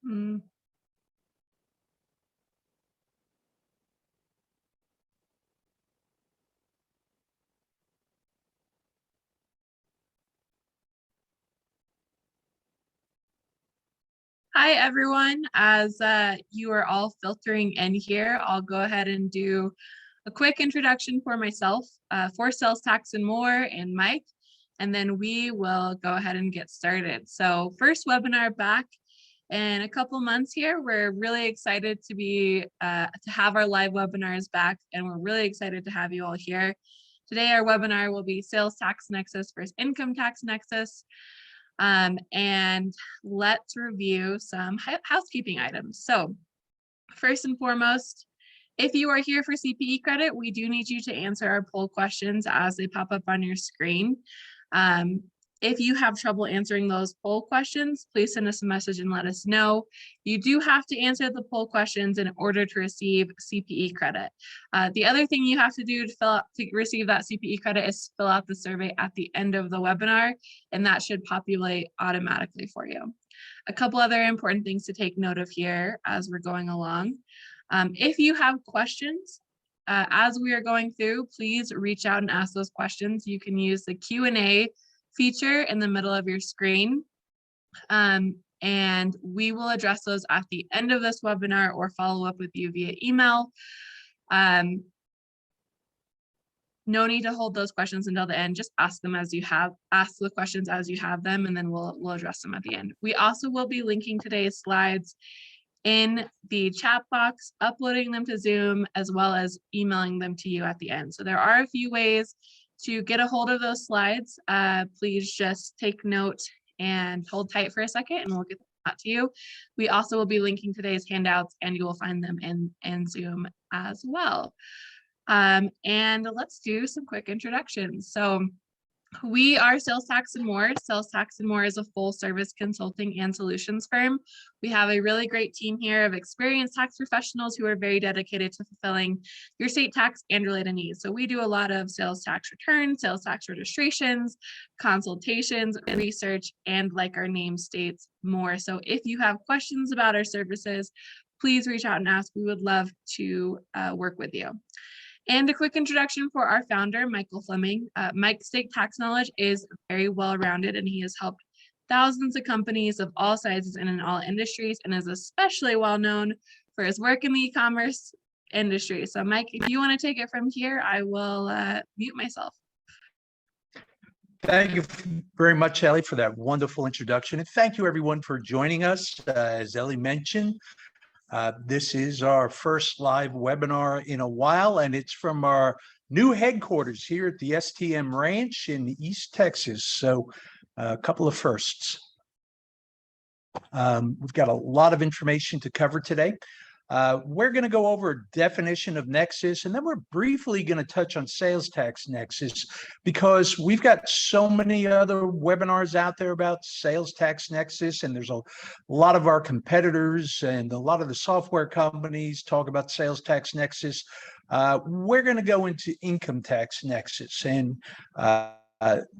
Mm. Hi, everyone. As you are all filtering in here, I'll go ahead and do a quick introduction for myself, for Sales Tax and More, and Mike, and then we will go ahead and get started. So first webinar back in a couple months here. We're really excited to have our live webinars back, and we're really excited to have you all here. Today, our webinar will be Sales Tax Nexus versus Income Tax Nexus. And let's review some housekeeping items. So first and foremost, if you are here for CPE credit, we do need you to answer our poll questions as they pop up on your screen. If you have trouble answering those poll questions, please send us a message and let us know. You do have to answer the poll questions in order to receive CPE credit. The other thing you have to do to receive that CPE credit is fill out the survey at the end of the webinar, and that should populate automatically for you. A couple other important things to take note of here as we're going along. If you have questions, as we are going through, please reach out and ask those questions. You can use the Q&A feature in the middle of your screen. And we will address those at the end of this webinar or follow up with you via email. No need to hold those questions until the end. Just ask the questions as you have them, and then we'll address them at the end. We also will be linking today's slides in the chat box, uploading them to Zoom, as well as emailing them to you at the end. So there are a few ways to get a hold of those slides. Please just take note and hold tight for a second, and we'll get that to you. We also will be linking today's handouts, and you will find them in Zoom as well. And let's do some quick introductions. So we are Sales Tax and More. Sales Tax and More is a full service consulting and solutions firm. We have a really great team here of experienced tax professionals who are very dedicated to fulfilling your state tax and related needs. So we do a lot of sales tax returns, sales tax registrations, consultations, research, and like our name states, more. So if you have questions about our services, please reach out and ask. We would love to work with you. And a quick introduction for our founder, Michael Fleming. Mike's state tax knowledge is very well-rounded, and he has helped thousands of companies of all sizes and in all industries, and is especially well-known for his work in the e-commerce industry. So Mike, if you want to take it from here, I will mute myself. Thank you very much, Ellie, for that wonderful introduction. And thank you, everyone, for joining us. As Ellie mentioned, this is our first live webinar in a while, and it's from our new headquarters here at the STM Ranch in East Texas. So a couple of firsts. We've got a lot of information to cover today. We're going to go over a definition of Nexus, and then we're briefly going to touch on Sales Tax Nexus, because we've got so many other webinars out there about Sales Tax Nexus, and there's a lot of our competitors and a lot of the software companies talk about Sales Tax Nexus. We're going to go into Income Tax Nexus, and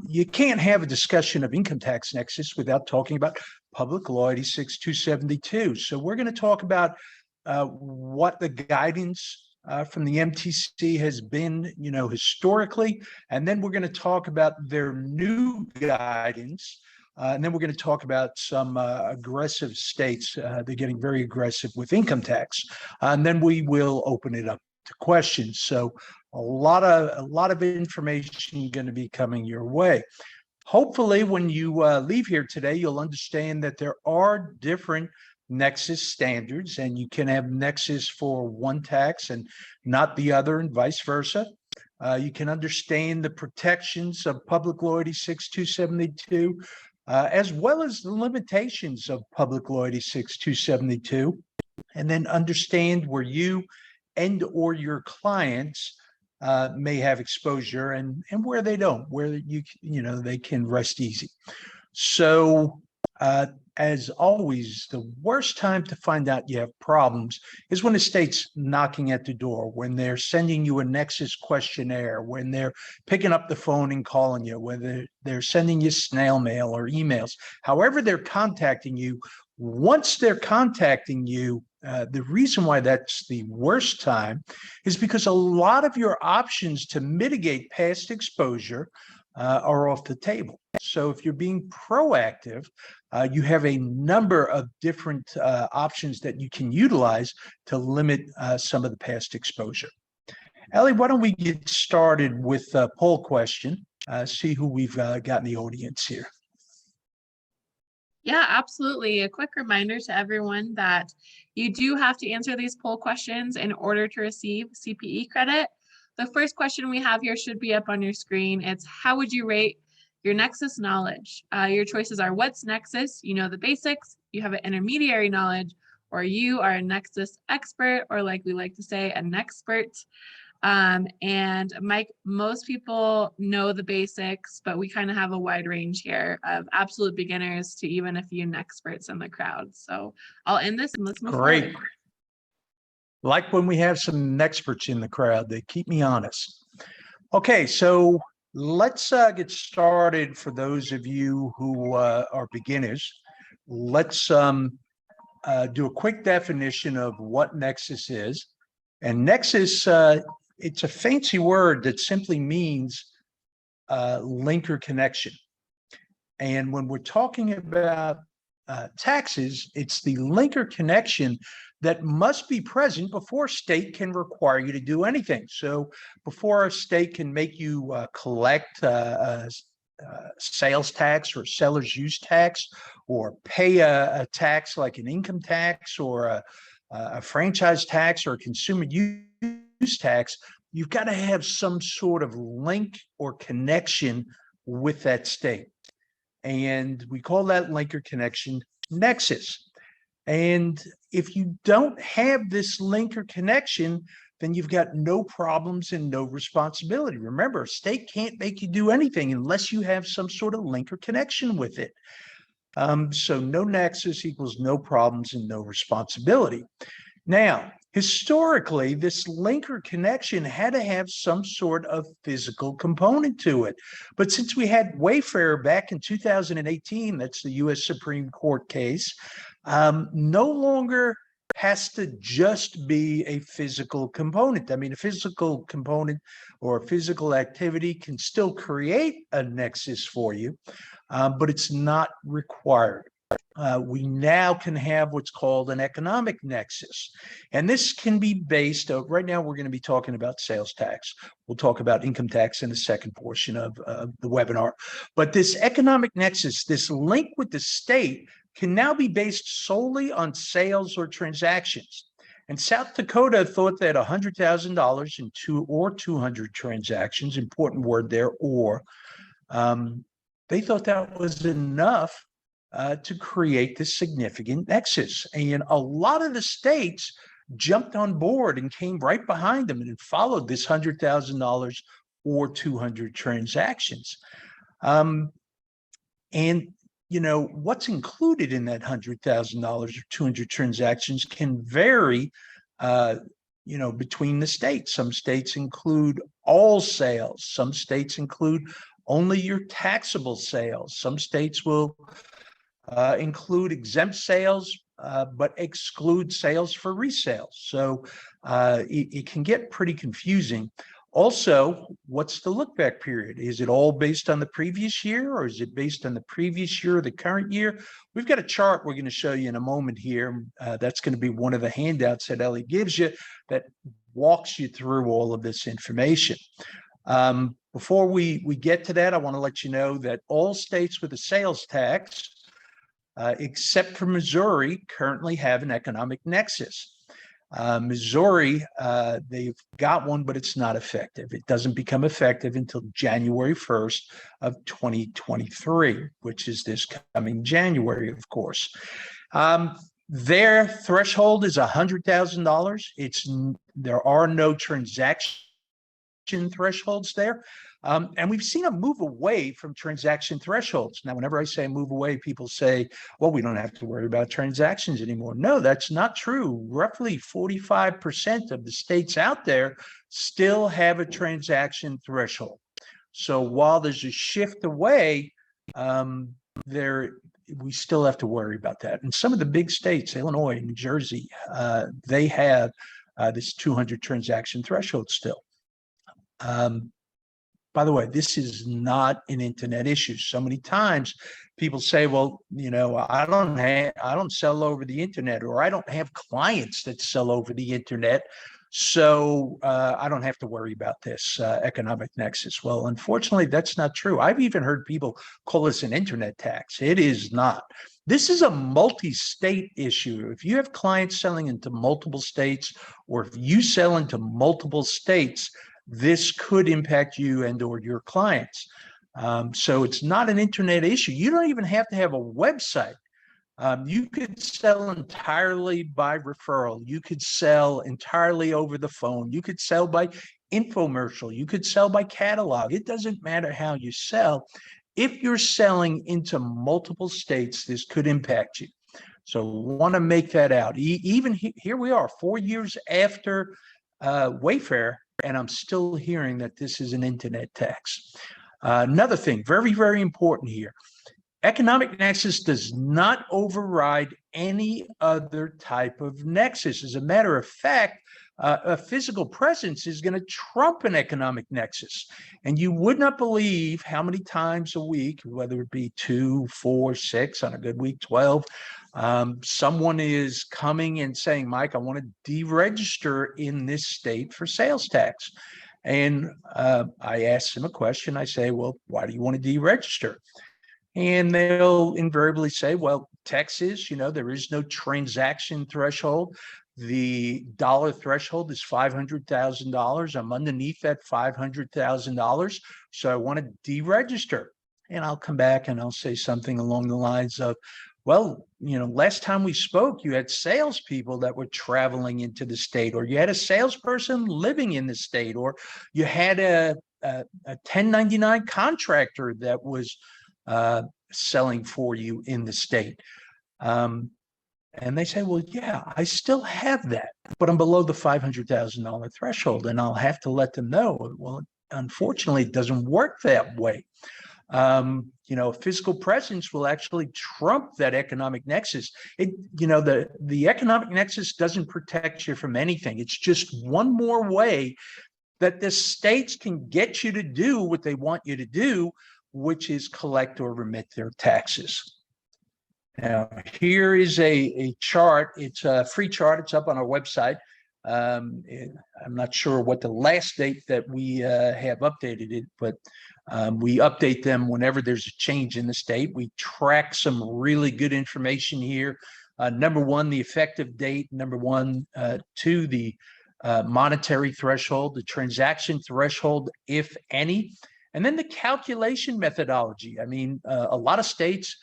you can't have a discussion of Income Tax Nexus without talking about Public Law 86-272. So we're going to talk about what the guidance from the MTC has been, historically, and then we're going to talk about their new guidance, and then we're going to talk about some aggressive states. They're getting very aggressive with income tax, and then we will open it up to questions. So a lot of information going to be coming your way. Hopefully, when you leave here today, you'll understand that there are different Nexus standards, and you can have Nexus for one tax and not the other, and vice versa. You can understand the protections of Public Law 86-272, as well as the limitations of Public Law 86-272, and then understand where you and or your clients may have exposure and where they don't, where they can rest easy. So as always, the worst time to find out you have problems is when the state's knocking at the door, when they're sending you a Nexus questionnaire, when they're picking up the phone and calling you, whether they're sending you snail mail or emails. However they're contacting you, Once they're contacting you, the reason why that's the worst time is because a lot of your options to mitigate past exposure are off the table. So if you're being proactive, you have a number of different options that you can utilize to limit some of the past exposure. Ellie, why don't we get started with a poll question, see who we've got in the audience here. Yeah, absolutely. A quick reminder to everyone that you do have to answer these poll questions in order to receive CPE credit. The first question we have here should be up on your screen. It's how would you rate your Nexus knowledge? Your choices are what's Nexus? You know the basics, you have an intermediary knowledge, or you are a Nexus expert, or like we like to say, an expert. And Mike, most people know the basics, but we kind of have a wide range here of absolute beginners to even a few experts in the crowd. So I'll end this and let's move Great. forward. Like when we have some experts in the crowd, they keep me honest. Okay, so let's get started. For those of you who are beginners, let's do a quick definition of what Nexus is. And Nexus, it's a fancy word that simply means link or connection. And when we're talking about taxes, it's the link or connection that must be present before state can require you to do anything. So before a state can make you collect sales tax or seller's use tax, or pay a tax like an income tax or a franchise tax or a consumer use tax, you've got to have some sort of link or connection with that state. And we call that link or connection Nexus. And if you don't have this link or connection, then you've got no problems and no responsibility. Remember, a state can't make you do anything unless you have some sort of link or connection with it. So no Nexus equals no problems and no responsibility. Now, historically, this link or connection had to have some sort of physical component to it. But since we had Wayfair back in 2018, that's the U.S. Supreme Court case, no longer has to just be a physical component. I mean, a physical component or a physical activity can still create a nexus for you, but it's not required. We now can have what's called an economic nexus. And this can be based, right now we're going to be talking about sales tax. We'll talk about income tax in the second portion of the webinar. But this economic nexus, this link with the state, can now be based solely on sales or transactions. And South Dakota thought that $100,000 in 200 transactions, important word there, or, they thought that was enough to create this significant nexus. And a lot of the states jumped on board and came right behind them and followed this $100,000 or 200 transactions. And you know, what's included in that $100,000 or 200 transactions can vary, you know, between the states. Some states include all sales. Some states include only your taxable sales. Some states will include exempt sales, but exclude sales for resale. So it can get pretty confusing. Also, what's the look back period? Is it all based on the previous year, or is it based on the previous year or the current year? We've got a chart we're going to show you in a moment here. That's going to be one of the handouts that Ellie gives you that walks you through all of this information. Before we get to that, I want to let you know that all states with a sales tax, except for Missouri, currently have an economic nexus. Missouri, they've got one, but it's not effective. It doesn't become effective until January 1st of 2023, which is this coming January, of course. Their threshold is $100,000. There are no transaction thresholds there. And we've seen a move away from transaction thresholds. Now, whenever I say move away, people say, well, we don't have to worry about transactions anymore. No, that's not true. Roughly 45% of the states out there still have a transaction threshold. So while there's a shift away, we still have to worry about that. And some of the big states, Illinois, New Jersey, they have this 200 transaction threshold still. By the way, this is not an internet issue. So many times people say, well, I don't sell over the internet, or I don't have clients that sell over the internet, so I don't have to worry about this economic nexus. Well, unfortunately, that's not true. I've even heard people call this an internet tax. It is not. This is a multi-state issue. If you have clients selling into multiple states, or if you sell into multiple states, this could impact you and or your clients. So it's not an internet issue. You don't even have to have a website. You could sell entirely by referral. You could sell entirely over the phone. You could sell by infomercial. You could sell by catalog. It doesn't matter how you sell. If you're selling into multiple states, this could impact you. So want to make that out. Even here we are 4 years after Wayfair, and I'm still hearing that this is an internet tax. Another thing, very, very important here. Economic nexus does not override any other type of nexus. As a matter of fact, a physical presence is going to trump an economic nexus. And you would not believe how many times a week, whether it be 2, 4, 6, on a good week, 12, someone is coming and saying, Mike, I want to deregister in this state for sales tax. And I ask them a question. I say, well, why do you want to deregister? And they'll invariably say, well, Texas, there is no transaction threshold. The dollar threshold is $500,000. I'm underneath that $500,000. So I want to deregister. And I'll come back and I'll say something along the lines of, well, last time we spoke, you had salespeople that were traveling into the state, or you had a salesperson living in the state, or you had a 1099 contractor that was selling for you in the state. And they say, well, yeah, I still have that, but I'm below the $500,000 threshold. And I'll have to let them know, well, unfortunately, it doesn't work that way. Physical presence will actually trump that economic nexus. The economic nexus doesn't protect you from anything. It's just one more way that the states can get you to do what they want you to do, which is collect or remit their taxes. Now, here is a chart. It's a free chart. It's up on our website. I'm not sure what the last date that we have updated it, but we update them whenever there's a change in the state. We track some really good information here. Number one, the effective date. Number one, two, the monetary threshold, the transaction threshold, if any, and then the calculation methodology. I mean, a lot of states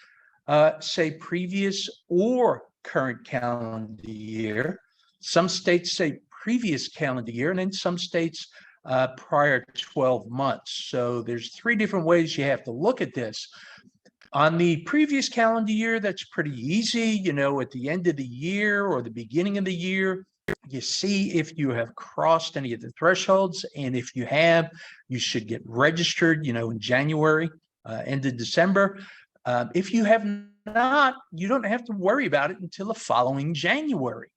say previous or current calendar year. Some states say previous calendar year, and then some states prior 12 months. So there's 3 different ways you have to look at this. On the previous calendar year, that's pretty easy. At the end of the year or the beginning of the year, you see if you have crossed any of the thresholds. And if you have, you should get registered, in January, end of December. If you have not, you don't have to worry about it until the following January.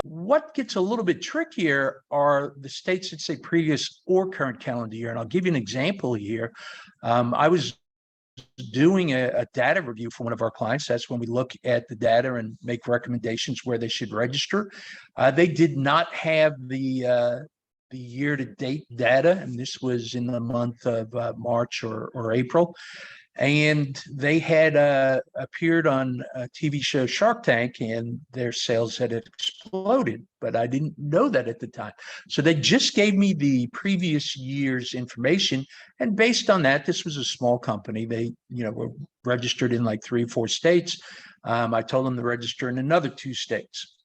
What gets a little bit trickier are the states that say previous or current calendar year. And I'll give you an example here. I was doing a data review for one of our clients. That's when we look at the data and make recommendations where they should register. They did not have the year-to-date data, and this was in the month of March or April. And they had appeared on a TV show Shark Tank, and their sales had exploded, but I didn't know that at the time. So they just gave me the previous year's information, and based on that, this was a small company. They, were registered in like 3 or 4 states. I told them to register in another 2 states.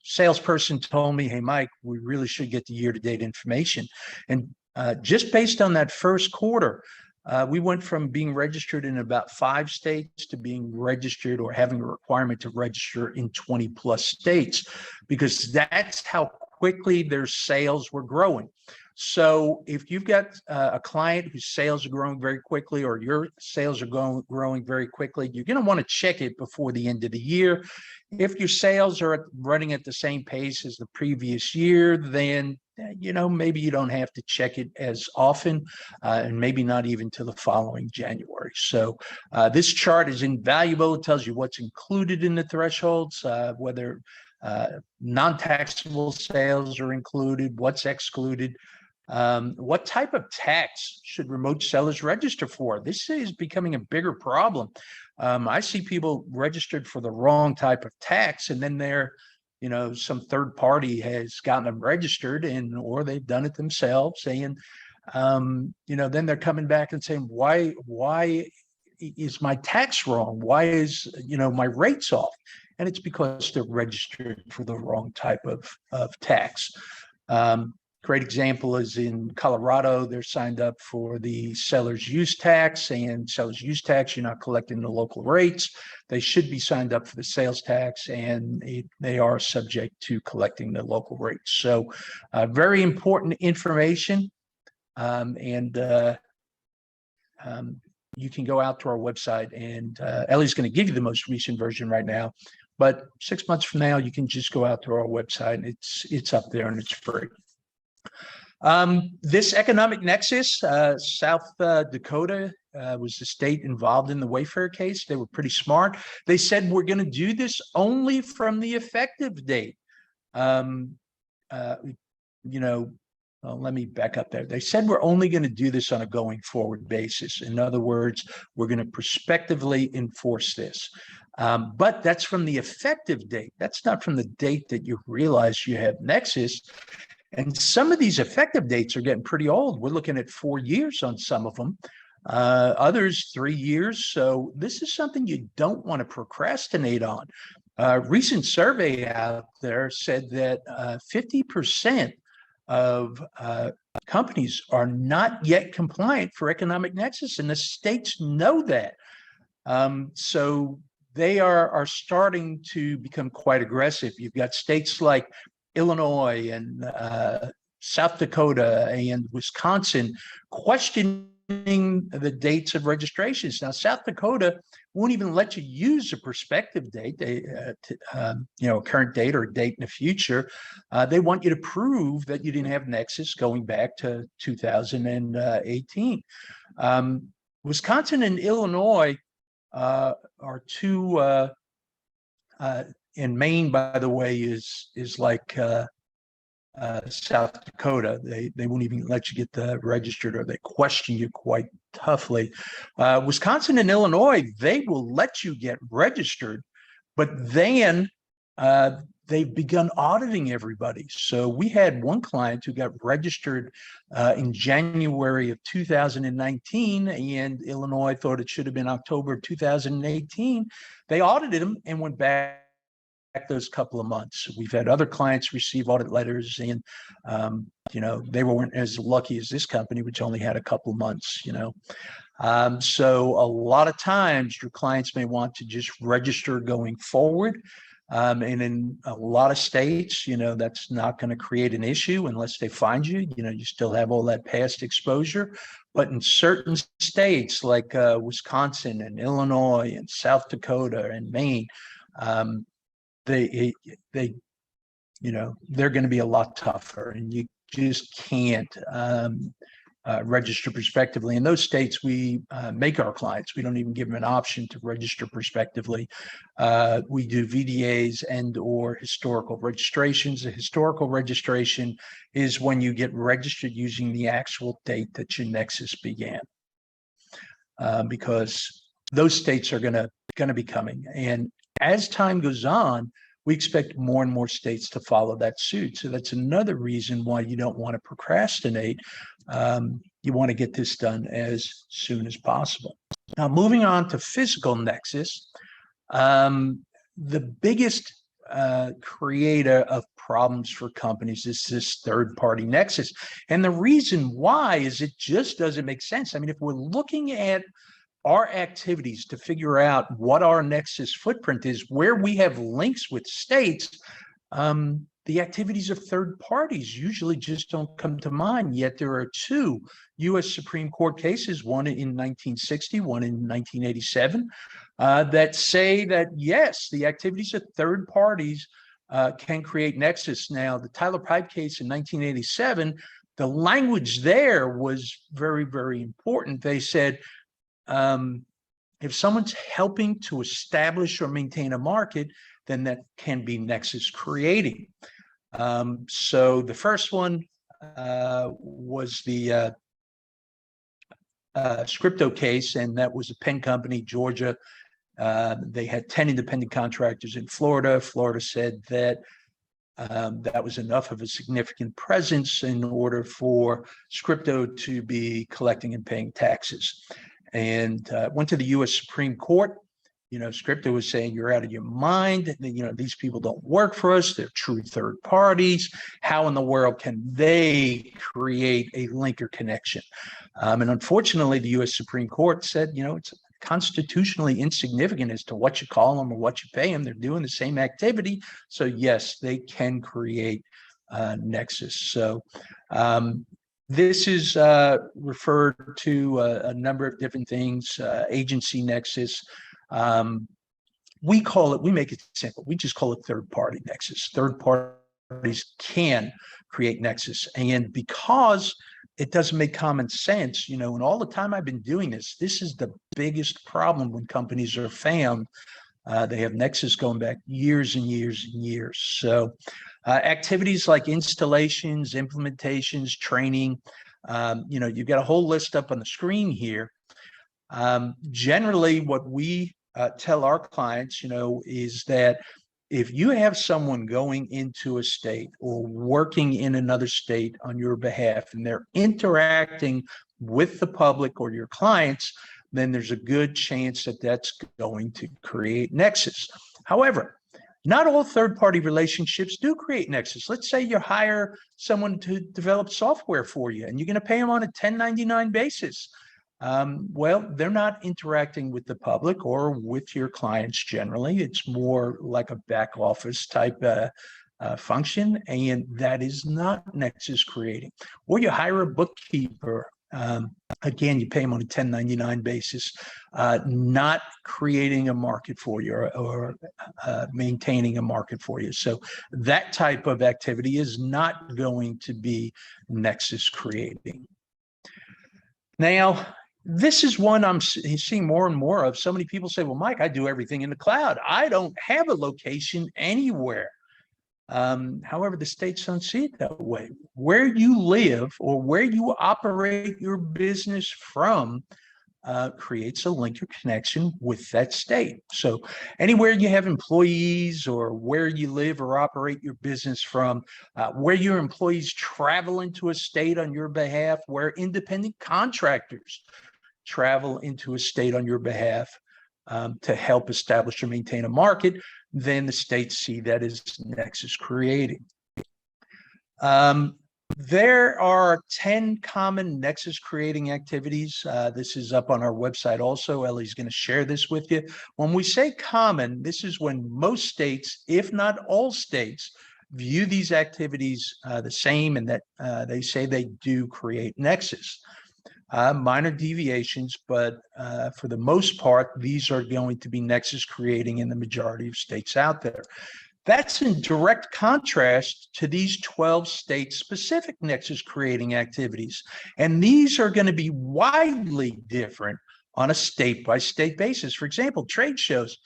Salesperson told me, hey, Mike, we really should get the year-to-date information. And just based on that first quarter, we went from being registered in about 5 states to being registered or having a requirement to register in 20 plus states, because that's how quickly their sales were growing. So if you've got a client whose sales are growing very quickly, or your sales are growing very quickly, you're going to want to check it before the end of the year. If your sales are running at the same pace as the previous year, then maybe you don't have to check it as often, and maybe not even till the following January. So this chart is invaluable. It tells you what's included in the thresholds, whether non-taxable sales are included, what's excluded. What type of tax should remote sellers register for? This is becoming a bigger problem. I see people registered for the wrong type of tax, and then they're, some third party has gotten them registered, or they've done it themselves. And, then they're coming back and saying, why is my tax wrong? Why is, my rates off? And it's because they're registered for the wrong type of tax. Great example is in Colorado, they're signed up for the seller's use tax, and seller's use tax, you're not collecting the local rates. They should be signed up for the sales tax, and they are subject to collecting the local rates. So very important information. You can go out to our website, and Ellie's going to give you the most recent version right now. But 6 months from now, you can just go out to our website, and it's up there and it's free. This economic nexus, South Dakota was the state involved in the Wayfair case. They were pretty smart. They said, we're going to do this only from the effective date. Let me back up there. They said we're only going to do this on a going forward basis. In other words, we're going to prospectively enforce this. But that's from the effective date. That's not from the date that you realize you have nexus. And some of these effective dates are getting pretty old. We're looking at 4 years on some of them, others 3 years. So this is something you don't want to procrastinate on. A recent survey out there said that 50% of companies are not yet compliant for economic nexus, and the states know that. So they are starting to become quite aggressive. You've got states like Illinois and South Dakota and Wisconsin questioning the dates of registrations. Now, South Dakota won't even let you use a prospective date, a current date or a date in the future. They want you to prove that you didn't have nexus going back to 2018. Wisconsin and Illinois are two. And Maine, by the way, is like South Dakota. They won't even let you get registered, or they question you quite toughly. Wisconsin and Illinois, they will let you get registered, but then they've begun auditing everybody. So we had one client who got registered in January of 2019, and Illinois thought it should have been October of 2018. They audited him and went back those couple of months. We've had other clients receive audit letters, and they weren't as lucky as this company, which only had a couple of months. So a lot of times your clients may want to just register going forward, and in a lot of states, that's not going to create an issue unless they find you. You still have all that past exposure. But in certain states like Wisconsin and Illinois and South Dakota and Maine, they're going to be a lot tougher, and you just can't register prospectively. In those states, we make our clients. We don't even give them an option to register prospectively. We do VDAs and or historical registrations. A historical registration is when you get registered using the actual date that your nexus began, because those states are going to be coming. And as time goes on, we expect more and more states to follow that suit. So that's another reason why you don't want to procrastinate. You want to get this done as soon as possible. Now, moving on to physical nexus, the biggest creator of problems for companies is this third-party nexus. And the reason why is it just doesn't make sense. I mean, if we're looking at our activities to figure out what our nexus footprint is, where we have links with states, the activities of third parties usually just don't come to mind, yet there are two U.S. Supreme Court cases, one in 1960, one in 1987, that say that, yes, the activities of third parties can create nexus. Now, the Tyler Pipe case in 1987, the language there was very, very important. They said, if someone's helping to establish or maintain a market, then that can be nexus creating. So the first one was the Scripto Case, and that was a pen company, Georgia. They had 10 independent contractors in Florida. Florida said that that was enough of a significant presence in order for Scripto to be collecting and paying taxes. And went to the U.S. Supreme Court. Scripto was saying, you're out of your mind. These people don't work for us. They're true third parties. How in the world can they create a link or connection? And unfortunately, the U.S. Supreme Court said, it's constitutionally insignificant as to what you call them or what you pay them. They're doing the same activity. So yes, they can create nexus. So this is referred to a number of different things, agency nexus. We make it simple. We just call it third party nexus. Third parties can create nexus. And because it doesn't make common sense, and all the time I've been doing this, this is the biggest problem when companies are found. They have nexus going back years and years and years. So activities like installations, implementations, training, you've got a whole list up on the screen here. Generally, what we tell our clients, is that if you have someone going into a state or working in another state on your behalf and they're interacting with the public or your clients, then there's a good chance that that's going to create nexus. However, not all third-party relationships do create nexus. Let's say you hire someone to develop software for you and you're going to pay them on a 1099 basis. Well, they're not interacting with the public or with your clients generally. It's more like a back office type function, and that is not nexus creating. Or you hire a bookkeeper. Again, you pay them on a 1099 basis, not creating a market for you or maintaining a market for you. So that type of activity is not going to be nexus creating. Now, this is one I'm seeing more and more of. So many people say, well, Mike, I do everything in the cloud. I don't have a location anywhere. However, the states don't see it that way. Where you live or where you operate your business from creates a link or connection with that state. So anywhere you have employees or where you live or operate your business from, where your employees travel into a state on your behalf, where independent contractors travel into a state on your behalf to help establish or maintain a market, then the states see that as nexus creating. There are 10 common nexus creating activities. This is up on our website also. Ellie's going to share this with you. When we say common, this is when most states, if not all states, view these activities the same and that they say they do create nexus. Minor deviations, but for the most part, these are going to be nexus creating in the majority of states out there. That's in direct contrast to these 12 state-specific nexus creating activities. And these are going to be widely different on a state-by-state basis. For example, trade shows.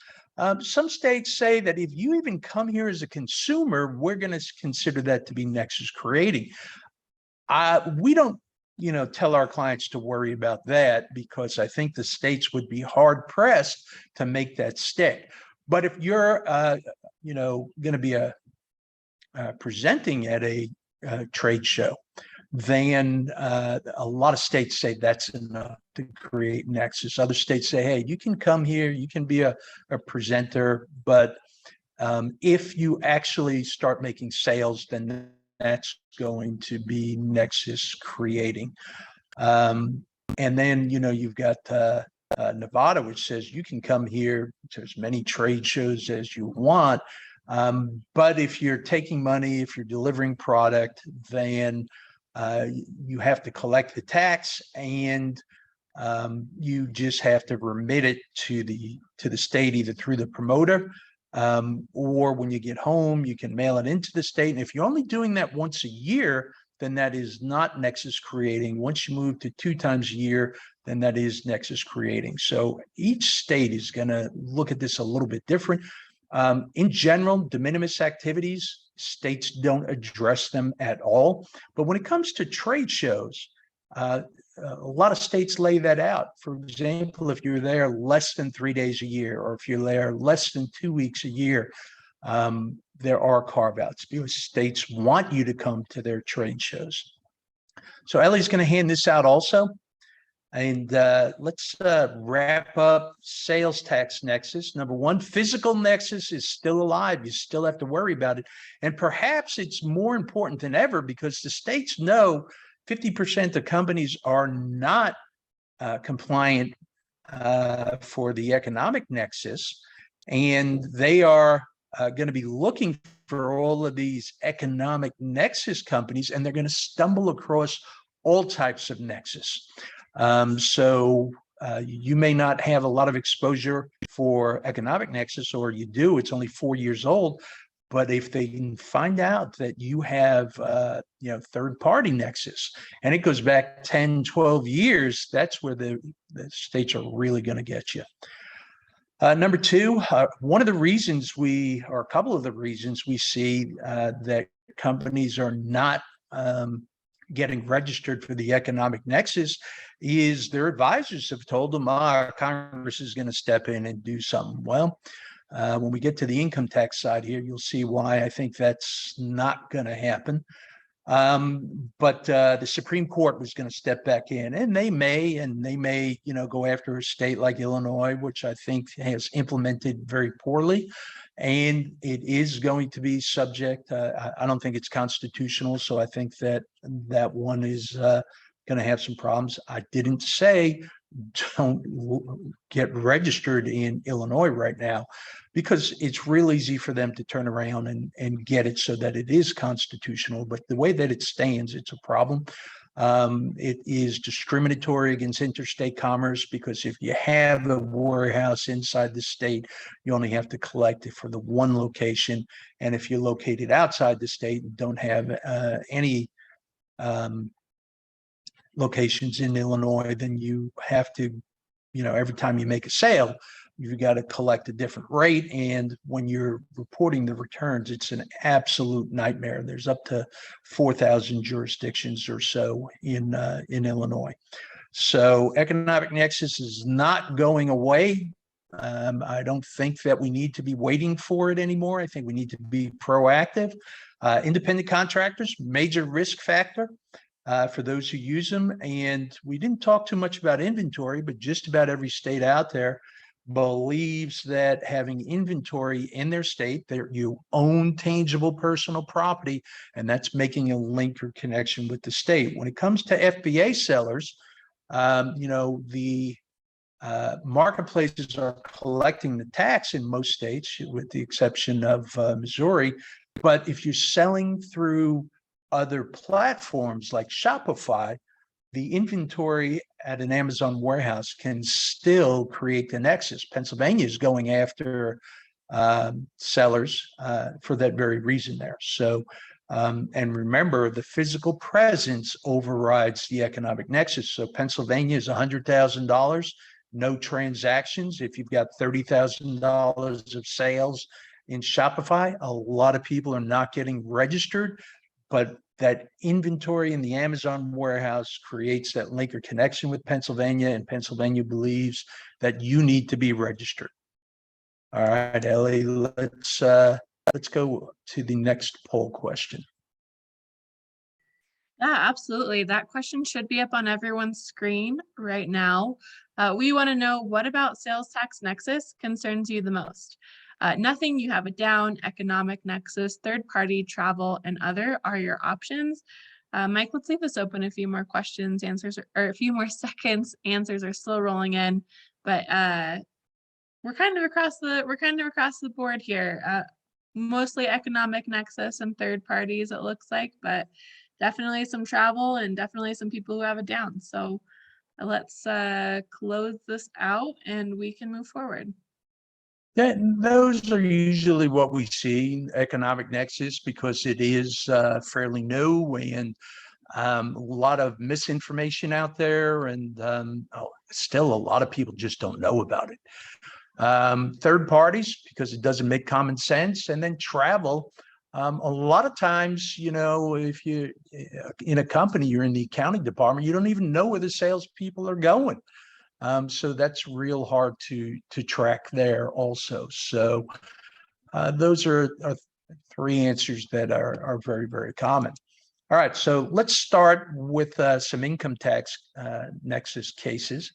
Some states say that if you even come here as a consumer, we're going to consider that to be nexus creating. We don't tell our clients to worry about that because I think the states would be hard pressed to make that stick. But if you're, going to be presenting at a trade show, then a lot of states say that's enough to create nexus. Other states say, hey, you can come here, you can be a presenter, but if you actually start making sales, then that's going to be nexus creating. And then, you've got Nevada, which says you can come here to as many trade shows as you want. But if you're taking money, if you're delivering product, then you have to collect the tax, and you just have to remit it to the state either through the promoter, or when you get home, you can mail it into the state. And if you're only doing that once a year, then that is not nexus creating. Once you move to 2 times a year, then that is nexus creating. So each state is going to look at this a little bit different. In general, de minimis activities, states don't address them at all. But when it comes to trade shows, a lot of states lay that out. For example, if you're there less than 3 days a year, or if you're there less than 2 weeks a year, there are carve-outs because states want you to come to their trade shows. So Ellie's going to hand this out also. And let's wrap up sales tax nexus. Number one, physical nexus is still alive. You still have to worry about it. And perhaps it's more important than ever because the states know 50% of companies are not compliant for the economic nexus, and they are going to be looking for all of these economic nexus companies, and they're going to stumble across all types of nexus. So you may not have a lot of exposure for economic nexus, or you do, it's only 4 years old. But if they can find out that you have, third-party nexus, and it goes back 10, 12 years, that's where the states are really going to get you. Number two, one of the reasons or a couple of the reasons we see that companies are not getting registered for the economic nexus is their advisors have told them, Congress is going to step in and do something. Well, when we get to the income tax side here, you'll see why I think that's not going to happen. But the Supreme Court was going to step back in, and they may, go after a state like Illinois, which I think has implemented very poorly. And it is going to be subject. I don't think it's constitutional. So I think that one is going to have some problems. I didn't say don't get registered in Illinois right now, because it's real easy for them to turn around and get it so that it is constitutional. But the way that it stands, it's a problem. It is discriminatory against interstate commerce, because if you have a warehouse inside the state, you only have to collect it for the one location. And if you're located outside the state and don't have any locations in Illinois, then you have to, every time you make a sale, you've got to collect a different rate. And when you're reporting the returns, it's an absolute nightmare. There's up to 4,000 jurisdictions or so in Illinois. So economic nexus is not going away. I don't think that we need to be waiting for it anymore. I think we need to be proactive. Independent contractors, major risk factor for those who use them. And we didn't talk too much about inventory, but just about every state out there believes that having inventory in their state, you own tangible personal property, and that's making a link or connection with the state. When it comes to FBA sellers, the marketplaces are collecting the tax in most states, with the exception of Missouri. But if you're selling through other platforms like Shopify, the inventory at an Amazon warehouse can still create the nexus. Pennsylvania is going after sellers for that very reason there. So, and remember, the physical presence overrides the economic nexus. So Pennsylvania is $100,000, no transactions. If you've got $30,000 of sales in Shopify, a lot of people are not getting registered, but that inventory in the Amazon warehouse creates that link or connection with Pennsylvania, and Pennsylvania believes that you need to be registered. All right, Ellie, let's go to the next poll question. Yeah, absolutely. That question should be up on everyone's screen right now. We want to know, what about sales tax nexus concerns you the most? Nothing, you have it down. Economic nexus, third party, travel, and other are your options. Mike, let's leave this open. A few more questions, answers, or a few more seconds. Answers are still rolling in, but we're kind of across the board here. mostly economic nexus and third parties, it looks like, but definitely some travel and definitely some people who have it down. So let's close this out and we can move forward. Yeah, those are usually what we see, economic nexus, because it is fairly new and a lot of misinformation out there, and still a lot of people just don't know about it. Third parties, because it doesn't make common sense, and then travel. A lot of times, if you in a company, you're in the accounting department, you don't even know where the salespeople are going. So that's real hard to track there also. So those are three answers that are very, very common. All right, so let's start with some income tax nexus cases.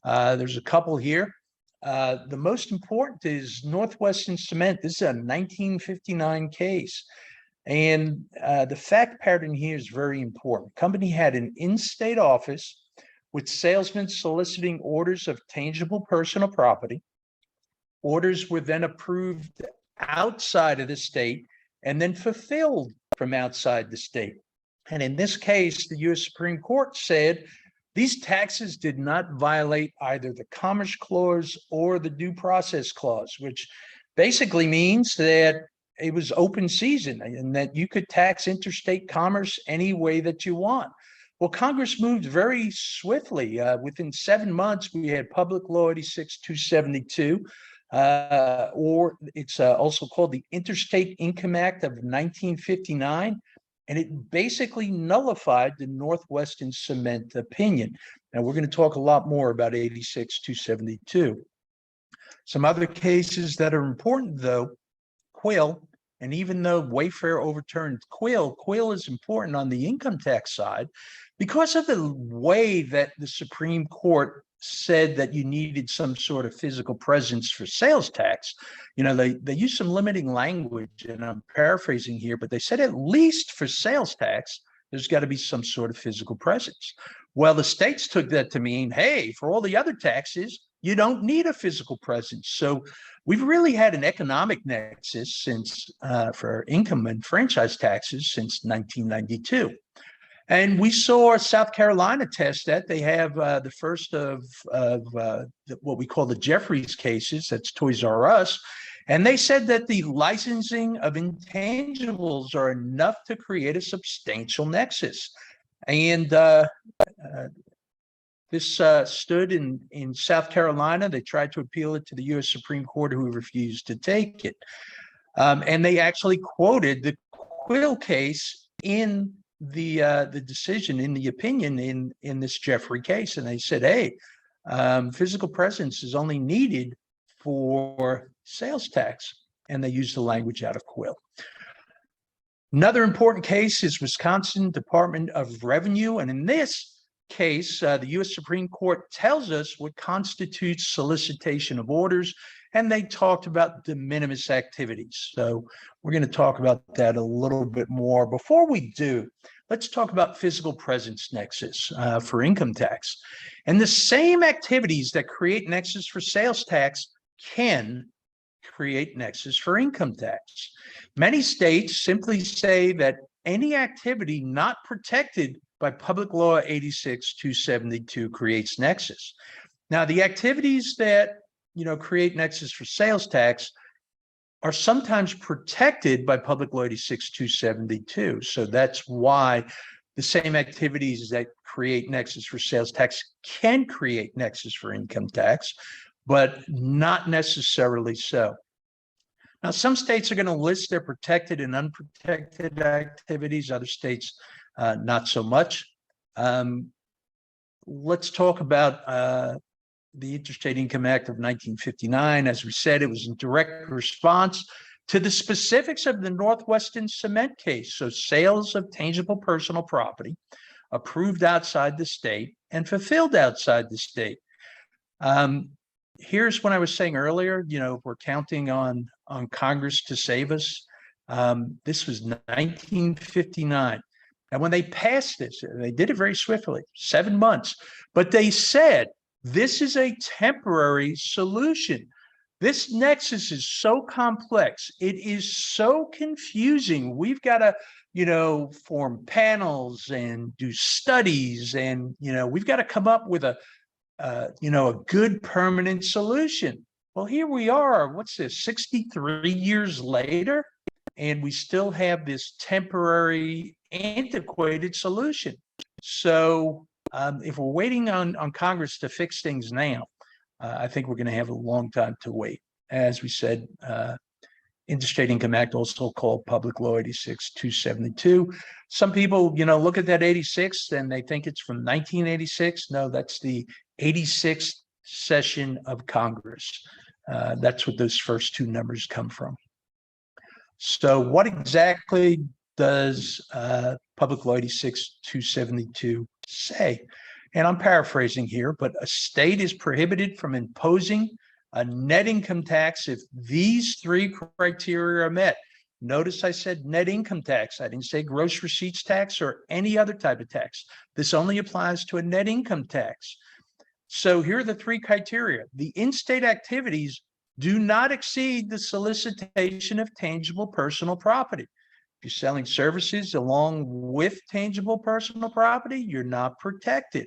There's a couple here. The most important is Northwestern Cement. This is a 1959 case. And the fact pattern here is very important. Company had an in-state office with salesmen soliciting orders of tangible personal property. Orders were then approved outside of the state and then fulfilled from outside the state. And in this case, the U.S. Supreme Court said these taxes did not violate either the Commerce Clause or the Due Process Clause, which basically means that it was open season and that you could tax interstate commerce any way that you want. Well, Congress moved very swiftly. Within 7 months, we had Public Law 86-272, or it's also called the Interstate Income Act of 1959, and it basically nullified the Northwestern Cement opinion. Now, we're going to talk a lot more about 86-272. Some other cases that are important, though, Quill, and even though Wayfair overturned Quill, Quill is important on the income tax side because of the way that the Supreme Court said that you needed some sort of physical presence for sales tax. They used some limiting language, and I'm paraphrasing here, but they said at least for sales tax, there's got to be some sort of physical presence. Well, the states took that to mean, hey, for all the other taxes, you don't need a physical presence. So we've really had an economic nexus since for income and franchise taxes since 1992. And we saw South Carolina test that. They have the first of what we call the Jeffries cases. That's Toys R Us. And they said that the licensing of intangibles are enough to create a substantial nexus. And this stood in South Carolina. They tried to appeal it to the U.S. Supreme Court, who refused to take it. And they actually quoted the Quill case in the decision, in the opinion in this Jeffrey case. And they said, hey, physical presence is only needed for sales tax. And they used the language out of Quill. Another important case is Wisconsin Department of Revenue. And in this case, the U.S. Supreme Court tells us what constitutes solicitation of orders, and they talked about de minimis activities. So we're going to talk about that a little bit more. Before we do, let's talk about physical presence nexus for income tax. And the same activities that create nexus for sales tax can create nexus for income tax. Many states simply say that any activity not protected by Public Law 86-272 creates nexus. Now, the activities that create nexus for sales tax are sometimes protected by Public Law 86-272. So that's why the same activities that create nexus for sales tax can create nexus for income tax, but not necessarily so. Now, some states are going to list their protected and unprotected activities. Other states, not so much. Let's talk about the Interstate Income Act of 1959. As we said, it was in direct response to the specifics of the Northwestern Cement case. So sales of tangible personal property approved outside the state and fulfilled outside the state. Here's what I was saying earlier, we're counting on Congress to save us. This was 1959. And when they passed this, they did it very swiftly, 7 months, but they said, this is a temporary solution. This nexus is so complex. It is so confusing. We've got to, form panels and do studies, and, we've got to come up with a good permanent solution. Well, here we are. What's this, 63 years later? And we still have this temporary, antiquated solution. So if we're waiting on Congress to fix things now, I think we're going to have a long time to wait. As we said, Interstate Income Act, also called Public Law 86-272. Some people, look at that 86 and they think it's from 1986. No, that's the 86th session of Congress. That's what those first two numbers come from. So what exactly does Public Law 86-272 say? And I'm paraphrasing here, but a state is prohibited from imposing a net income tax if these three criteria are met. Notice I said net income tax. I didn't say gross receipts tax or any other type of tax. This only applies to a net income tax. So here are the three criteria. The in-state activities do not exceed the solicitation of tangible personal property. If you're selling services along with tangible personal property, you're not protected.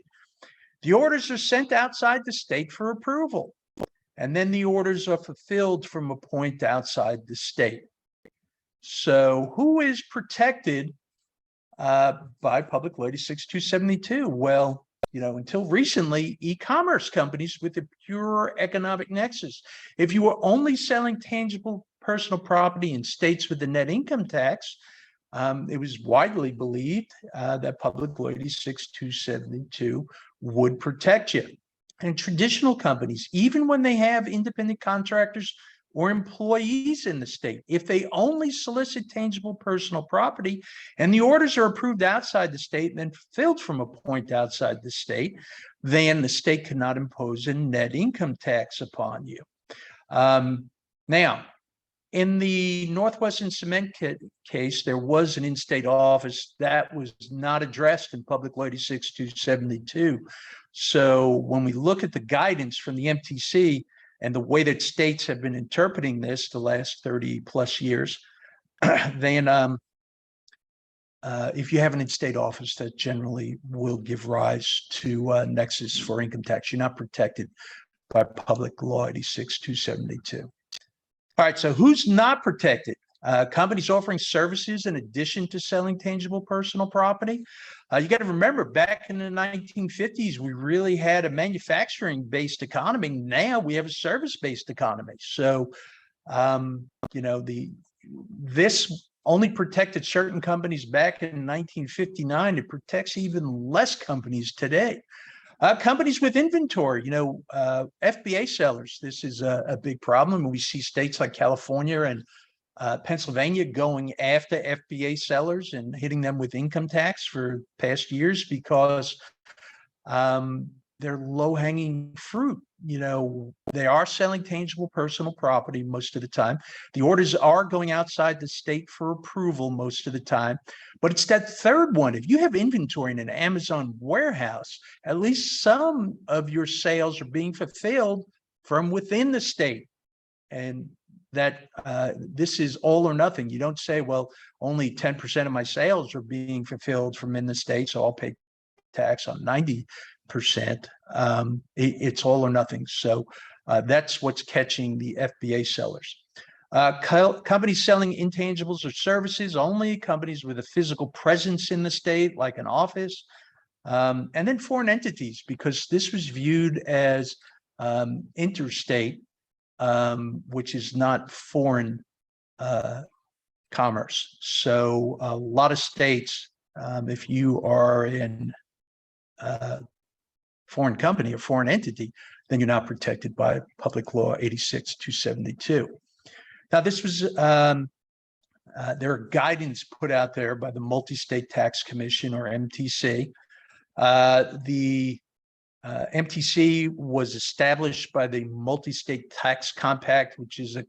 The orders are sent outside the state for approval, and then the orders are fulfilled from a point outside the state. So who is protected by Public Law 86-272? Well, until recently, e-commerce companies with a pure economic nexus. If you were only selling tangible personal property in states with the net income tax, it was widely believed that Public Law 86-272 would protect you. And traditional companies, even when they have independent contractors or employees in the state, if they only solicit tangible personal property and the orders are approved outside the state and then fulfilled from a point outside the state, then the state cannot impose a net income tax upon you. Now, in the Northwestern Cement case, there was an in-state office that was not addressed in Public Law 86-272. So when we look at the guidance from the MTC and the way that states have been interpreting this the last 30 plus years, then if you have an in-state office, that generally will give rise to nexus for income tax. You're not protected by Public Law 86-272. All right, so who's not protected? Companies offering services in addition to selling tangible personal property. You got to remember, back in the 1950s, we really had a manufacturing-based economy. Now we have a service-based economy. So, this only protected certain companies back in 1959. It protects even less companies today. Companies with inventory, FBA sellers. This is a big problem. We see states like California and Pennsylvania going after FBA sellers and hitting them with income tax for past years because they're low-hanging fruit. They are selling tangible personal property most of the time. The orders are going outside the state for approval most of the time. But it's that third one. If you have inventory in an Amazon warehouse, at least some of your sales are being fulfilled from within the state. And that this is all or nothing. You don't say, well, only 10% of my sales are being fulfilled from in the state, so I'll pay tax on 90%. It's all or nothing. So that's what's catching the FBA sellers. Companies selling intangibles or services, only companies with a physical presence in the state, like an office, and then foreign entities, because this was viewed as interstate, which is not foreign commerce. So a lot of states, if you are in foreign company or foreign entity, then you're not protected by Public Law 86-272. Now, this was there are guidance put out there by the Multi-State Tax Commission, or MTC. The MTC was established by the Multi-State Tax Compact, which is a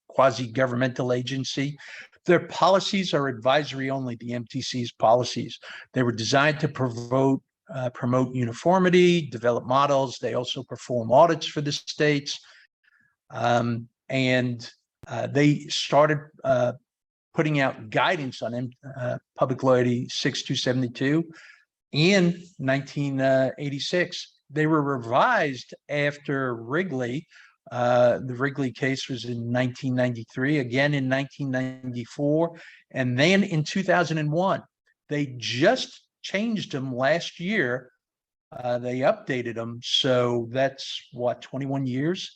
quasi-governmental agency. Their policies are advisory only, the MTC's policies. They were designed to promote uniformity, develop models. They also perform audits for the states. And they started putting out guidance on Public Law 6272 in 1986. They were revised after Wrigley. The Wrigley case was in 1993, again in 1994, and then in 2001. They just changed them last year. They updated them. So that's what, 21 years?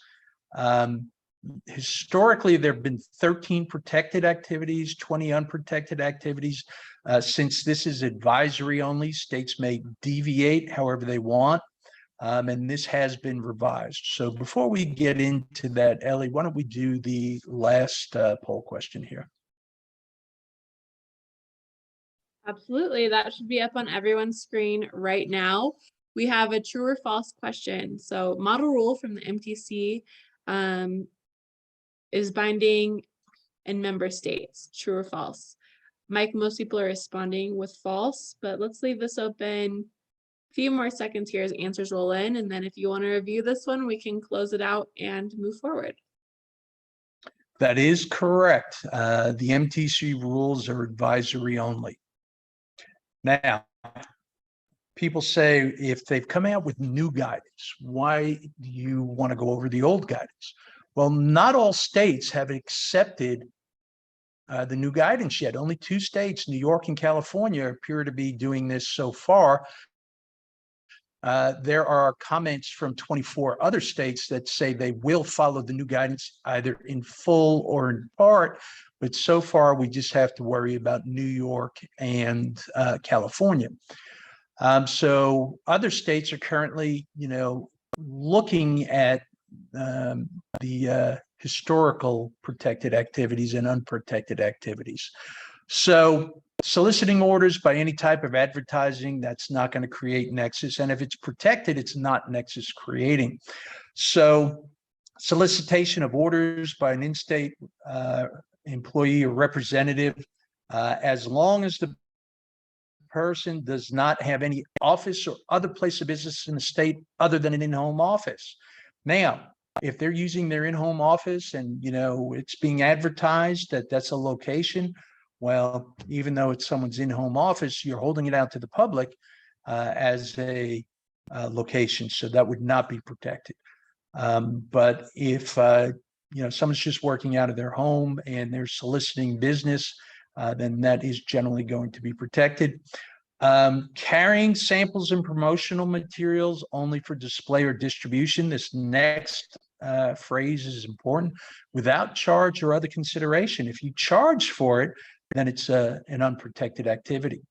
Historically, there have been 13 protected activities, 20 unprotected activities. Since this is advisory only, states may deviate however they want. And this has been revised. So before we get into that, Ellie, why don't we do the last poll question here? Absolutely. That should be up on everyone's screen right now. We have a true or false question. So model rule from the MTC is binding in member states, true or false. Mike, most people are responding with false, but let's leave this open a few more seconds here as answers roll in. And then if you want to review this one, we can close it out and move forward. That is correct. The MTC rules are advisory only. Now, people say if they've come out with new guidance, why do you want to go over the old guidance? Well, not all states have accepted the new guidance yet. Only 2 states, New York and California, appear to be doing this so far. There are comments from 24 other states that say they will follow the new guidance either in full or in part, but so far we just have to worry about New York and California. So other states are currently, looking at the historical protected activities and unprotected activities. So soliciting orders by any type of advertising, that's not going to create nexus. And if it's protected, it's not nexus creating. So solicitation of orders by an in-state employee or representative, as long as the person does not have any office or other place of business in the state other than an in-home office. Now, if they're using their in-home office and, it's being advertised that that's a location, well, even though it's someone's in-home office, you're holding it out to the public as a location. So that would not be protected. But if, someone's just working out of their home and they're soliciting business, then that is generally going to be protected. Carrying samples and promotional materials only for display or distribution. This next phrase is important. Without charge or other consideration. If you charge for it, then it's an unprotected activity.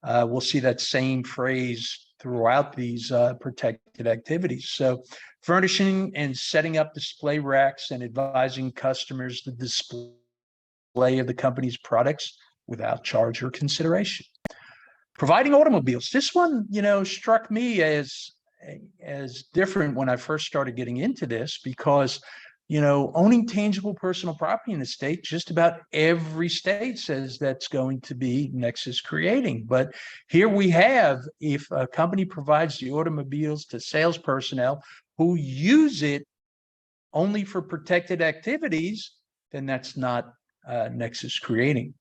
We'll see that same phrase throughout these protected activities. So furnishing and setting up display racks and advising customers the display of the company's products without charge or consideration. Providing automobiles. This one, struck me as different when I first started getting into this because, owning tangible personal property in the state, just about every state says that's going to be nexus creating. But here we have, if a company provides the automobiles to sales personnel who use it only for protected activities, then that's not nexus creating.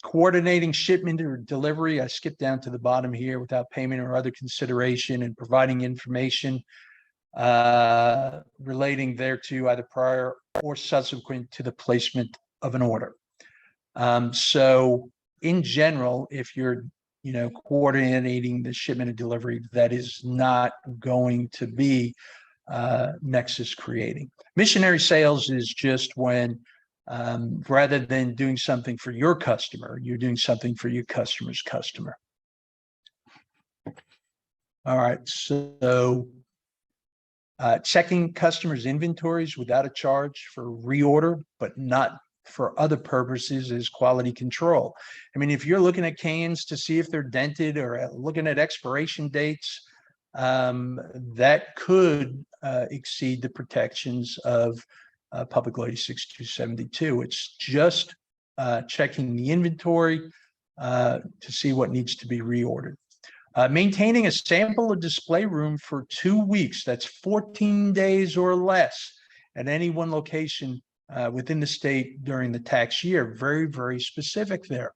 Coordinating shipment or delivery. I skipped down to the bottom here without payment or other consideration, and providing information relating thereto either prior or subsequent to the placement of an order. So in general, if you're coordinating the shipment and delivery, that is not going to be nexus creating. Missionary sales is just when rather than doing something for your customer, you're doing something for your customer's customer. All right, so checking customers' inventories without a charge for reorder, but not for other purposes, is quality control. I mean, if you're looking at cans to see if they're dented or looking at expiration dates, that could exceed the protections of Public Law 6272. It's just checking the inventory to see what needs to be reordered. Maintaining a sample or display room for 2 weeks, that's 14 days or less at any one location within the state during the tax year. Very, very specific there.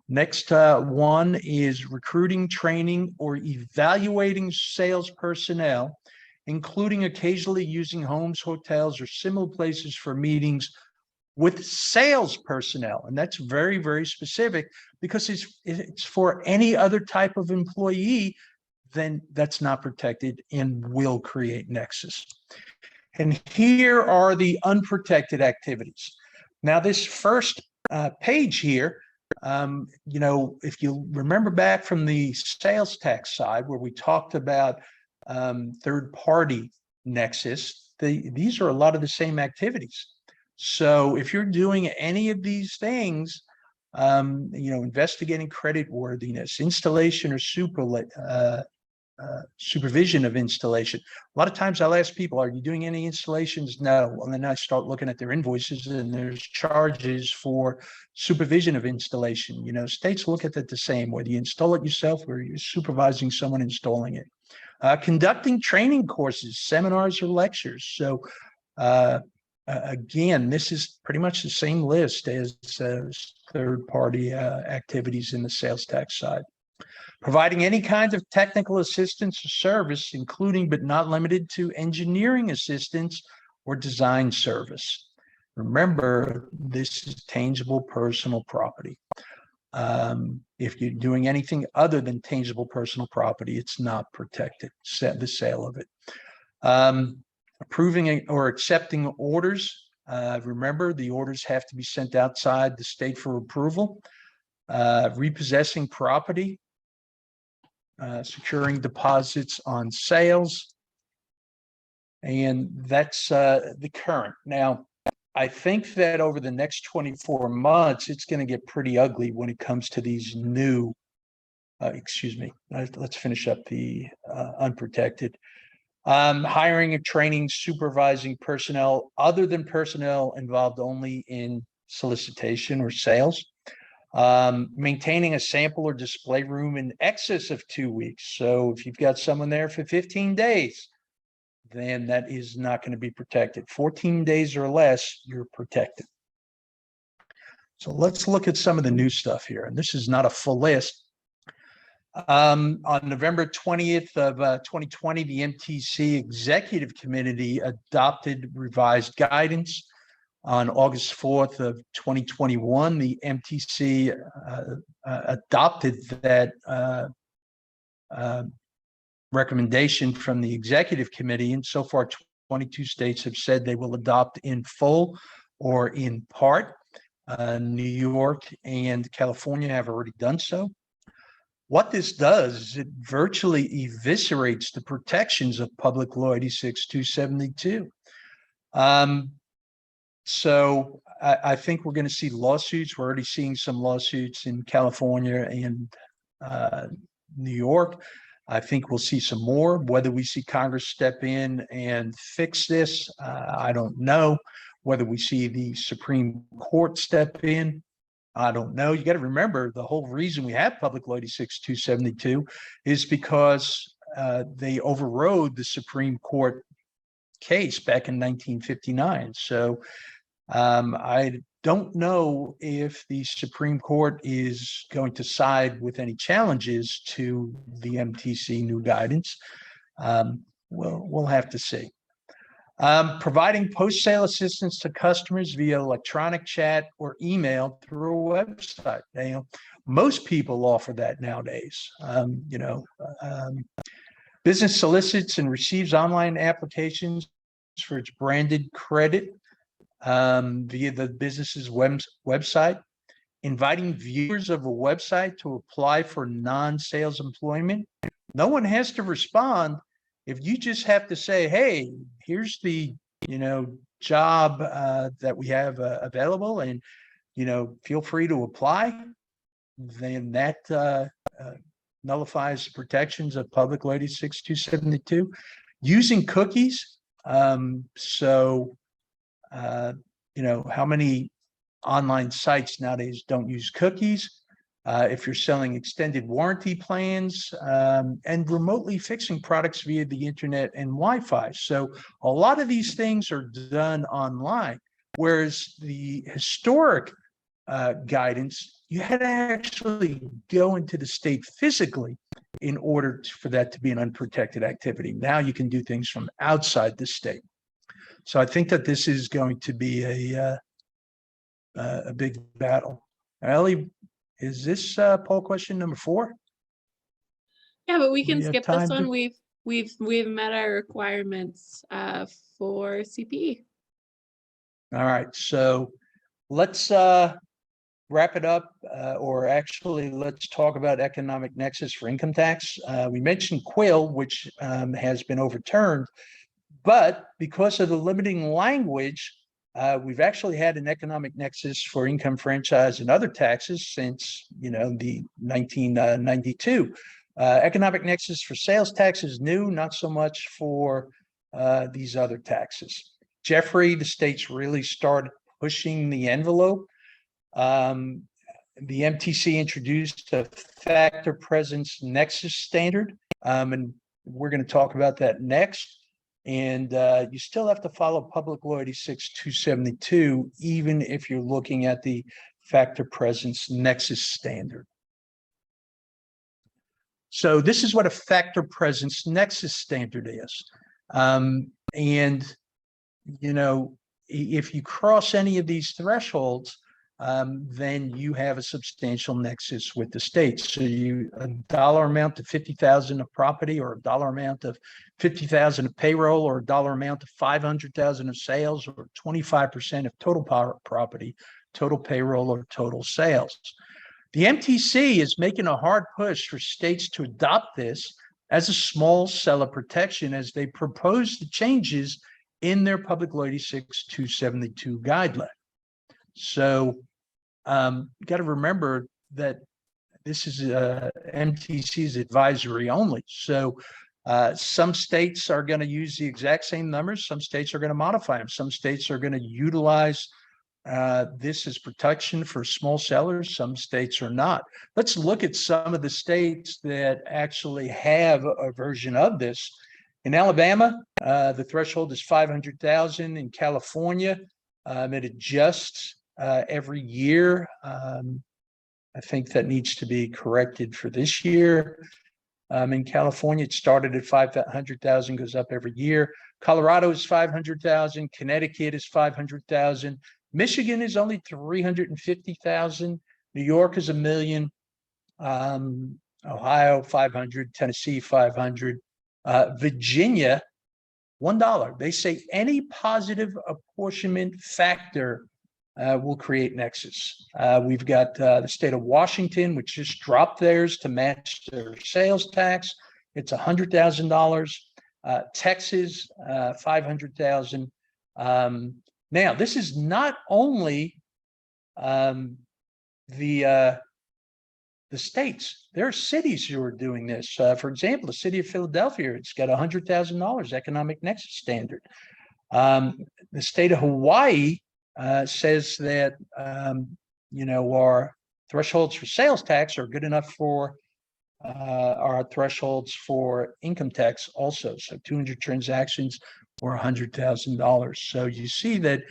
Next one is recruiting, training, or evaluating sales personnel, including occasionally using homes, hotels, or similar places for meetings with sales personnel. And that's very, very specific, because it's for any other type of employee, then that's not protected and will create nexus. And here are the unprotected activities. Now, this first page here, if you remember back from the sales tax side where we talked about third-party nexus, these are a lot of the same activities. So if you're doing any of these things, investigating credit worthiness, installation or supervision of installation. A lot of times I'll ask people, are you doing any installations? No. And then I start looking at their invoices and there's charges for supervision of installation. States look at that the same, whether you install it yourself or you're supervising someone installing it. Conducting training courses, seminars, or lectures. So again, this is pretty much the same list as third-party activities in the sales tax side. Providing any kind of technical assistance or service, including but not limited to engineering assistance or design service. Remember, this is tangible personal property. If you're doing anything other than tangible personal property, it's not protected, the sale of it. Approving or accepting orders. Remember, the orders have to be sent outside the state for approval. Repossessing property. Securing deposits on sales. And that's the current. Now, I think that over the next 24 months, it's going to get pretty ugly when it comes to these new, let's finish up the unprotected. Hiring and training, supervising personnel other than personnel involved only in solicitation or sales. Maintaining a sample or display room in excess of 2 weeks. So if you've got someone there for 15 days, then that is not going to be protected. 14 days or less, you're protected. So let's look at some of the new stuff here. And this is not a full list. On November 20th of 2020, the Mtc Executive Committee adopted revised guidance. On August 4th of 2021, the Mtc adopted that recommendation from the Executive Committee, and so far 22 states have said they will adopt in full or in part. New York and California have already done so. What this does is it virtually eviscerates the protections of Public Law 86-272. So I think we're going to see lawsuits. We're already seeing some lawsuits in California and New York. I think we'll see some more. Whether we see Congress step in and fix this, I don't know. Whether we see the Supreme Court step in, I don't know. You got to remember, the whole reason we have Public Law 86-272 is because they overrode the Supreme Court case back in 1959. So I don't know if the Supreme Court is going to side with any challenges to the Mtc New Guidance. We'll have to see. Providing post-sale assistance to customers via electronic chat or email through a website. Most people offer that nowadays. Business solicits and receives online applications for its branded credit via the business's website, inviting viewers of a website to apply for non-sales employment. No one has to respond. If you just have to say, hey, here's the job that we have available, and feel free to apply, then that nullifies the protections of Public Law 86-272. Using cookies. How many online sites nowadays don't use cookies? if you're selling extended warranty plans, and remotely fixing products via the internet and Wi-Fi. So a lot of these things are done online, whereas the historic guidance, you had to actually go into the state physically in order for that to be an unprotected activity. Now you can do things from outside the state. So I think that this is going to be a big battle. Ellie, is this poll question number 4? Yeah, but we Do can we have skip this time to- one. We've met our requirements for CPE. All right, so let's wrap it up, or actually let's talk about economic nexus for income tax. We mentioned Quill, which has been overturned, but because of the limiting language, we've actually had an economic nexus for income franchise and other taxes since, the 1992. Economic nexus for sales tax is new, not so much for these other taxes. Jeffrey, the states really started pushing the envelope. The MTC introduced a factor presence nexus standard, and we're going to talk about that next. And you still have to follow Public Law 86-272, even if you're looking at the factor presence nexus standard. So this is what a factor presence nexus standard is. And, if you cross any of these thresholds, then you have a substantial nexus with the state. So a dollar amount of 50,000 of property, or a dollar amount of 50,000 of payroll, or a dollar amount of 500,000 of sales, or 25% of total property, total payroll, or total sales. The MTC is making a hard push for states to adopt this as a small seller protection as they propose the changes in their Public Law 86-272 guideline. So you got to remember that this is MTC's advisory only. So some states are going to use the exact same numbers. Some states are going to modify them. Some states are going to utilize this as protection for small sellers. Some states are not. Let's look at some of the states that actually have a version of this. In Alabama, the threshold is 500,000. In California, it adjusts every year. I think that needs to be corrected for this year. In California, it started at 500,000, goes up every year. Colorado is 500,000. Connecticut is 500,000. Michigan is only 350,000. New York is $1 million. Ohio 500. Tennessee 500. Virginia $1. They say any positive apportionment factor will create nexus. We've got the state of Washington, which just dropped theirs to match their sales tax. It's $100,000. Texas, 500,000. Now, this is not only the states. There are cities who are doing this. For example, the city of Philadelphia, it's got $100,000 economic nexus standard. The state of Hawaii says that our thresholds for sales tax are good enough for our thresholds for income tax also. So 200 transactions or $100,000. So you see that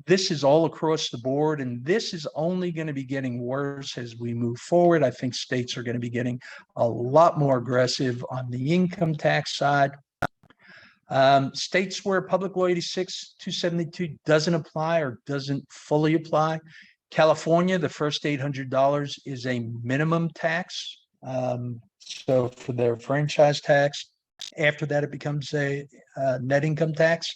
this is all across the board, and this is only going to be getting worse as we move forward. I think states are going to be getting a lot more aggressive on the income tax side. States where Public Law 86-272 doesn't apply or doesn't fully apply. California, the first $800 is a minimum tax. So for their franchise tax, after that, it becomes a net income tax.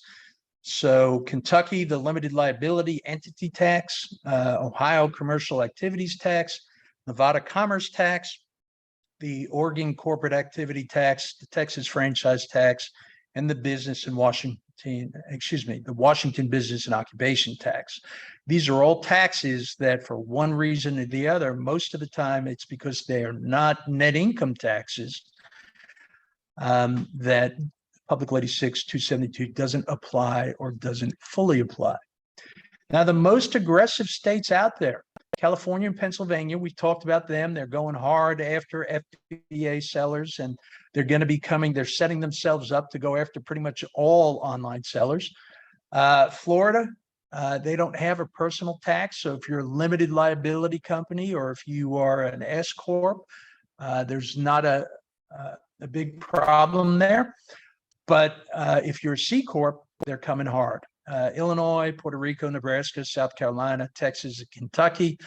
So Kentucky, the limited liability entity tax, Ohio commercial activities tax, Nevada commerce tax, the Oregon corporate activity tax, the Texas franchise tax, and the the Washington business and occupation tax. These are all taxes that for one reason or the other, most of the time it's because they are not net income taxes, that Public Law 86-272 doesn't apply or doesn't fully apply. Now, the most aggressive states out there, California and Pennsylvania, we talked about them. They're going hard after FBA sellers, and they're going to be coming. They're setting themselves up to go after pretty much all online sellers. Florida, they don't have a personal tax. So if you're a limited liability company or if you are an S Corp, there's not a big problem there. But if you're a C Corp, they're coming hard. Illinois, Puerto Rico, Nebraska, South Carolina, Texas, and Kentucky,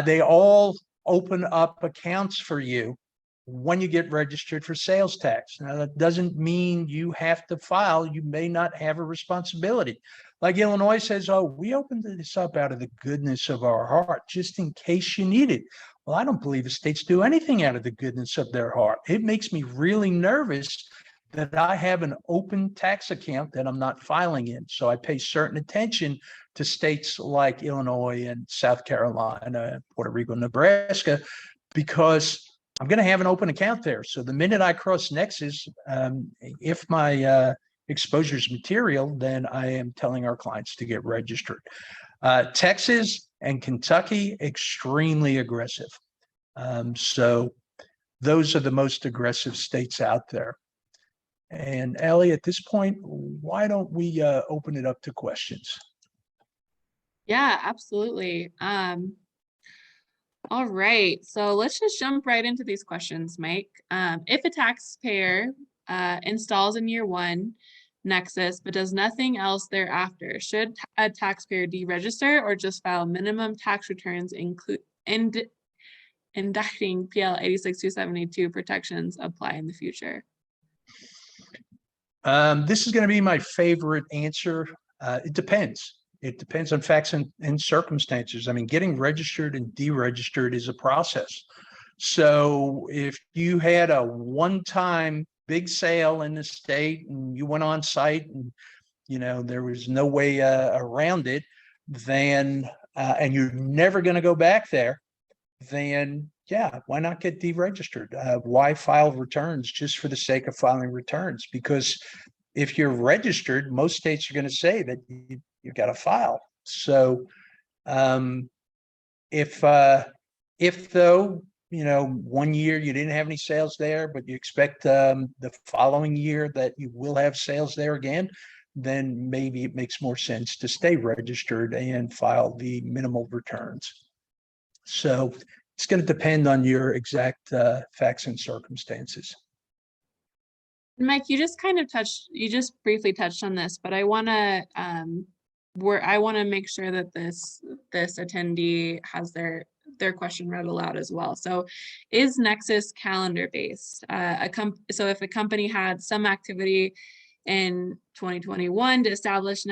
they all open up accounts for you when you get registered for sales tax. Now, that doesn't mean you have to file. You may not have a responsibility. Like Illinois says, oh, we opened this up out of the goodness of our heart, just in case you need it. Well, I don't believe the states do anything out of the goodness of their heart. It makes me really nervous that I have an open tax account that I'm not filing in. So I pay certain attention to states like Illinois and South Carolina, Puerto Rico, Nebraska, because I'm going to have an open account there. So the minute I cross Nexus, if my exposure is material, then I am telling our clients to get registered. Texas and Kentucky, extremely aggressive. So those are the most aggressive states out there. And Ellie, at this point, why don't we open it up to questions? Yeah, absolutely. All right, so let's just jump right into these questions, Mike. If a taxpayer installs in year one Nexus but does nothing else thereafter, should a taxpayer deregister or just file minimum tax returns indicting PL 86272 protections apply in the future? This is going to be my favorite answer. It depends. It depends on facts and circumstances. I mean, getting registered and deregistered is a process. So if you had a one-time big sale in the state and you went on site and, you know, there was no way around it, then, and you're never going to go back there, then yeah, why not get deregistered? Why file returns just for the sake of filing returns? Because if you're registered, most states are going to say that you've got to file. So if though, you know, 1 year you didn't have any sales there, but you expect the following year that you will have sales there again, then maybe it makes more sense to stay registered and file the minimal returns. So it's going to depend on your exact facts and circumstances. Mike, you just briefly touched on this, but I want to make sure that this attendee has their question read aloud as well. So is Nexus calendar based? So if a company had some activity in 2021 to establish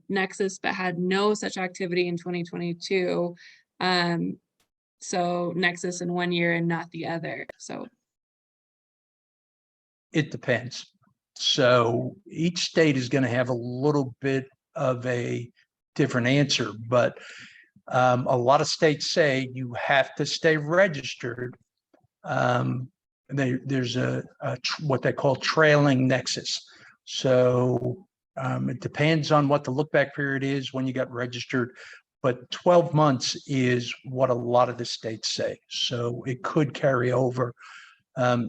Nexus, but had no such activity in 2022, so Nexus in 1 year and not the other. So it depends. So each state is going to have a little bit of a different answer, but a lot of states say you have to stay registered. There's what they call trailing Nexus. So it depends on what the look back period is when you got registered. But 12 months is what a lot of the states say. So it could carry over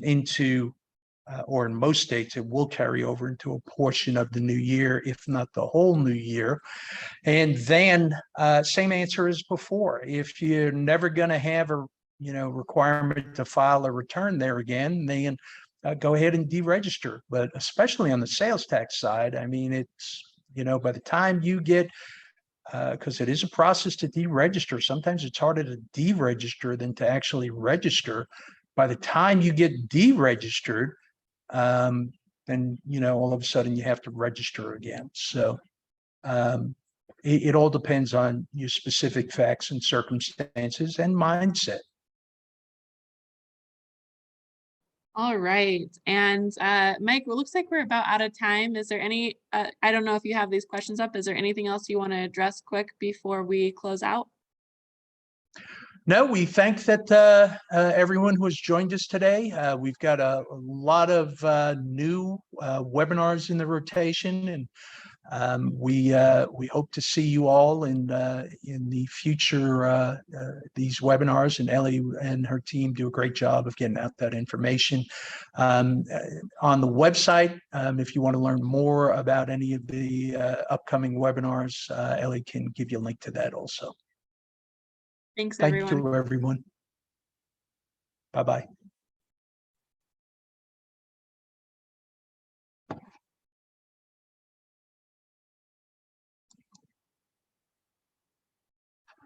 into, or in most states, it will carry over into a portion of the new year, if not the whole new year. And then same answer as before. If you're never going to have a requirement to file a return there again, then go ahead and deregister. But especially on the sales tax side, I mean, it's, by the time you get because it is a process to deregister. Sometimes it's harder to deregister than to actually register. By the time you get deregistered, then, all of a sudden you have to register again. So it all depends on your specific facts and circumstances and mindset. All right. And Mike, it looks like we're about out of time. Is there any, I don't know if you have these questions up. Is there anything else you want to address quick before we close out? No, we thank that everyone who has joined us today. We've got a lot of new webinars in the rotation, and We hope to see you all in the future these webinars, and Ellie and her team do a great job of getting out that information on the website. If you want to learn more about any of the upcoming webinars, Ellie can give you a link to that also. Thanks, Thank everyone. you, everyone. Bye-bye.